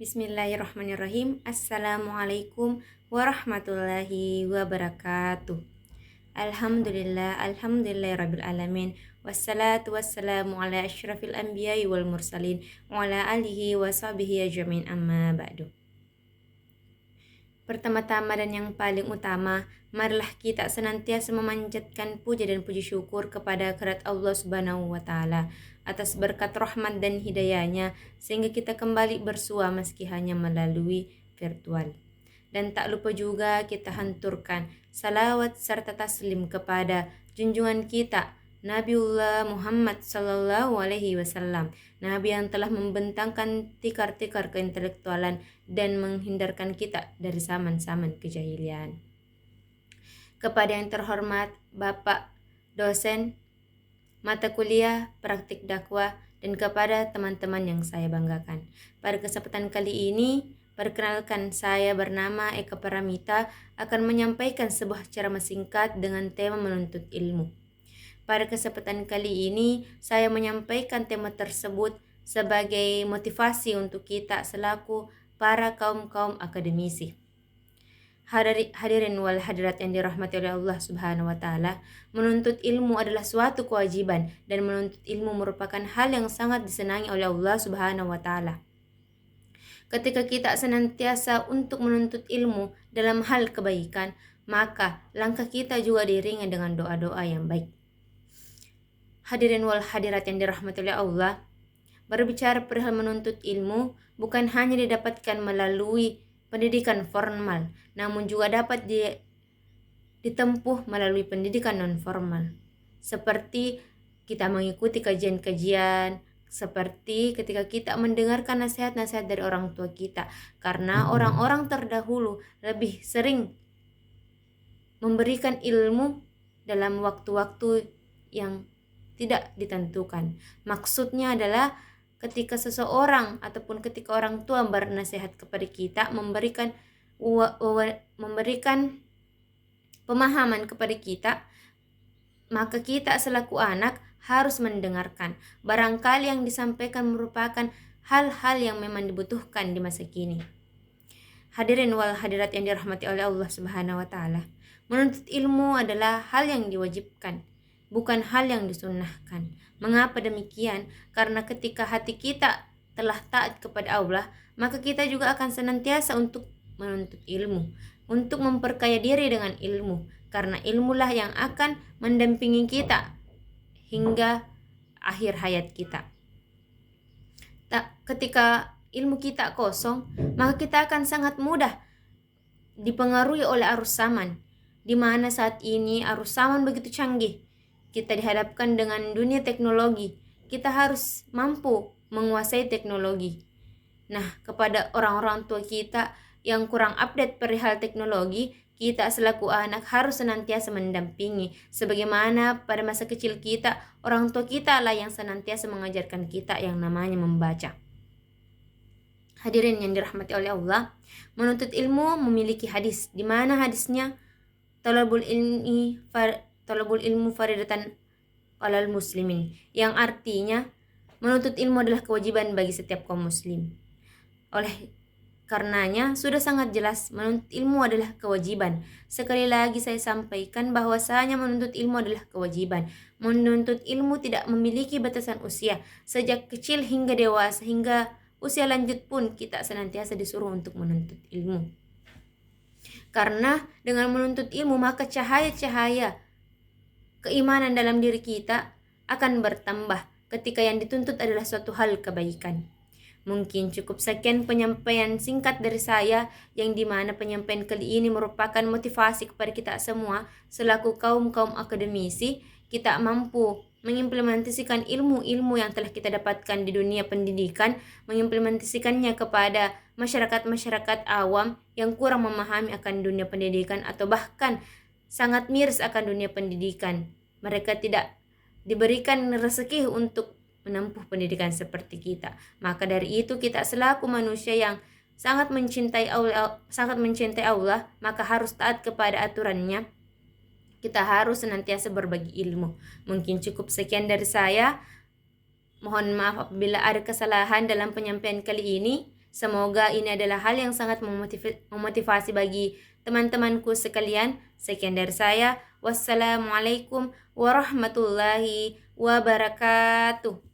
Bismillahirrahmanirrahim. Assalamualaikum warahmatullahi wabarakatuh. Alhamdulillah rabbil alamin. Wassalatu wassalamu ala asyrafil anbiya'i wal mursalin wa ala alihi wa sahbihi ajmain, amma ba'du. Pertama-tama dan yang paling utama, marilah kita senantiasa memanjatkan puja dan puji syukur kepada kehadirat Allah Subhanahu wa taala atas berkat rahmat dan hidayahnya sehingga kita kembali bersua meski hanya melalui virtual. Dan tak lupa juga kita hanturkan salawat serta taslim kepada junjungan kita Nabiullah Muhammad Sallallahu Alaihi Wasallam, Nabi yang telah membentangkan tikar-tikar keintelektualan dan menghindarkan kita dari zaman-zaman kejahilian. Kepada yang terhormat Bapak dosen mata kuliah praktik dakwah dan kepada teman-teman yang saya banggakan. Pada kesempatan kali ini, perkenalkan, saya bernama Eka Paramita akan menyampaikan sebuah ceramah singkat dengan tema menuntut ilmu. Pada kesempatan kali ini, saya menyampaikan tema tersebut sebagai motivasi untuk kita selaku para kaum-kaum akademisi. Hadirin wal hadirat yang dirahmati oleh Allah Subhanahu wa taala, menuntut ilmu adalah suatu kewajiban dan menuntut ilmu merupakan hal yang sangat disenangi oleh Allah Subhanahu wa taala. Ketika kita senantiasa untuk menuntut ilmu dalam hal kebaikan, maka langkah kita juga diiringi dengan doa-doa yang baik. Hadirin wal hadirat yang dirahmati oleh Allah, berbicara perihal menuntut ilmu bukan hanya didapatkan melalui pendidikan formal, namun juga dapat ditempuh melalui pendidikan non-formal. Seperti kita mengikuti kajian-kajian, seperti ketika kita mendengarkan nasihat-nasihat dari orang tua kita, karena orang-orang terdahulu lebih sering memberikan ilmu dalam waktu-waktu yang tidak ditentukan. Maksudnya adalah ketika seseorang ataupun ketika orang tua bernasihat kepada kita, memberikan pemahaman kepada kita, maka kita selaku anak harus mendengarkan. Barangkali yang disampaikan merupakan hal-hal yang memang dibutuhkan di masa kini. Hadirin wal hadirat yang dirahmati oleh Allah Subhanahu wa taala, menuntut ilmu adalah hal yang diwajibkan, bukan hal yang disunnahkan. Mengapa demikian? Karena ketika hati kita telah taat kepada Allah, maka kita juga akan senantiasa untuk menuntut ilmu, untuk memperkaya diri dengan ilmu, karena ilmulah yang akan mendampingi kita hingga akhir hayat kita. Ketika ilmu kita kosong, maka kita akan sangat mudah dipengaruhi oleh arus zaman, di mana saat ini arus zaman begitu canggih. Kita dihadapkan dengan dunia teknologi. Kita harus mampu menguasai teknologi. Nah, kepada orang-orang tua kita yang kurang update perihal teknologi, kita selaku anak harus senantiasa mendampingi. Sebagaimana pada masa kecil kita, orang tua kita lah yang senantiasa mengajarkan kita yang namanya membaca. Hadirin yang dirahmati oleh Allah, menuntut ilmu memiliki hadis, di mana hadisnya talabul ilmu faridatan alal muslimin, yang artinya menuntut ilmu adalah kewajiban bagi setiap kaum muslim. Oleh karenanya sudah sangat jelas menuntut ilmu adalah kewajiban. Sekali lagi saya sampaikan bahwasanya menuntut ilmu adalah kewajiban. Menuntut ilmu tidak memiliki batasan usia. Sejak kecil hingga dewasa, hingga usia lanjut pun kita senantiasa disuruh untuk menuntut ilmu. Karena dengan menuntut ilmu maka cahaya-cahaya keimanan dalam diri kita akan bertambah ketika yang dituntut adalah suatu hal kebaikan. Mungkin cukup sekian penyampaian singkat dari saya, yang dimana penyampaian kali ini merupakan motivasi kepada kita semua selaku kaum-kaum akademisi. Kita mampu mengimplementasikan ilmu-ilmu yang telah kita dapatkan di dunia pendidikan, mengimplementasikannya kepada masyarakat-masyarakat awam yang kurang memahami akan dunia pendidikan atau bahkan sangat miris akan dunia pendidikan. Mereka tidak diberikan rezeki untuk menempuh pendidikan seperti kita. Maka dari itu kita selaku manusia yang sangat mencintai Allah, maka harus taat kepada aturannya. Kita harus senantiasa berbagi ilmu. Mungkin cukup sekian dari saya. Mohon maaf apabila ada kesalahan dalam penyampaian kali ini. Semoga ini adalah hal yang sangat memotivasi bagi teman-temanku sekalian. Sekian dari saya. Wassalamualaikum warahmatullahi wabarakatuh.